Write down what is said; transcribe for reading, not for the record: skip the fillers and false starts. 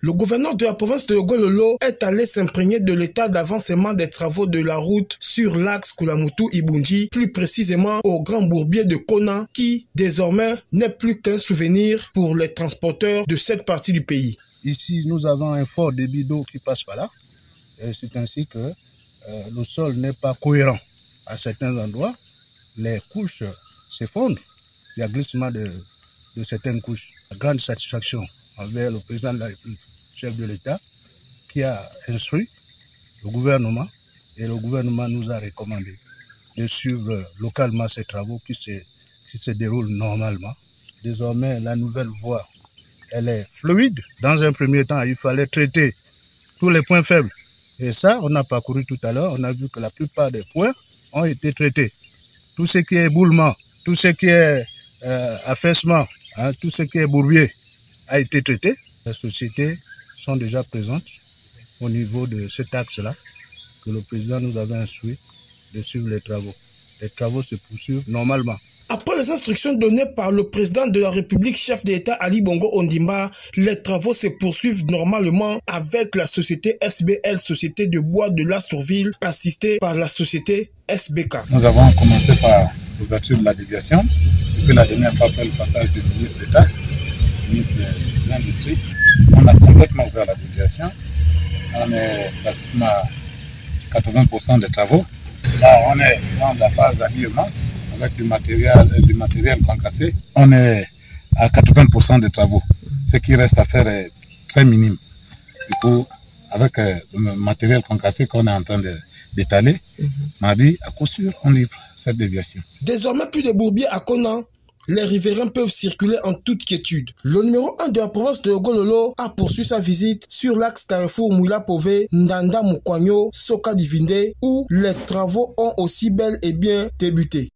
Le gouverneur de la province de Logololo est allé s'imprégner de l'état d'avancement des travaux de la route sur l'axe Koulamoutou-Ibunji, plus précisément au Grand Bourbier de Kona, qui désormais n'est plus qu'un souvenir pour les transporteurs de cette partie du pays. Ici, nous avons un fort débit d'eau qui passe par là. C'est ainsi que le sol n'est pas cohérent. À certains endroits, les couches s'effondrent. Il y a glissement de certaines couches. La grande satisfaction envers le président de la République, chef de l'État, qui a instruit le gouvernement, et le gouvernement nous a recommandé de suivre localement ces travaux qui se déroulent normalement. Désormais, la nouvelle voie, elle est fluide. Dans un premier temps, il fallait traiter tous les points faibles. Et ça, on a parcouru tout à l'heure, on a vu que la plupart des points ont été traités. Tout ce qui est éboulement, tout ce qui est affaissement, tout ce qui est bourbier a été traité. Les sociétés sont déjà présentes au niveau de cet axe-là que le président nous avait instruit de suivre les travaux. Les travaux se poursuivent normalement. Après les instructions données par le président de la République, chef d'État Ali Bongo Ondimba, les travaux se poursuivent normalement avec la société SBL, Société de bois de Lastourville, assistée par la société SBK. Nous avons commencé par l'ouverture de la déviation. Depuis la dernière fois, après le passage du ministre d'État, ministre de l'Industrie, on a complètement ouvert la déviation. On est pratiquement à 80% des travaux. Là, on est dans la phase d'alignement avec du matériel concassé. On est à 80% des travaux. Ce qui reste à faire est très minime. Du coup, avec le matériel concassé qu'on est en train d'étaler, mardi, à coup sûr, on livre cette déviation. Désormais, plus de bourbiers à Kona. Les riverains peuvent circuler en toute quiétude. Le numéro 1 de la province de Logololo a poursuivi sa visite sur l'axe Carrefour Mouila-Pové, Ndanda Moukwanyo, Soka Divinde, où les travaux ont aussi bel et bien débuté.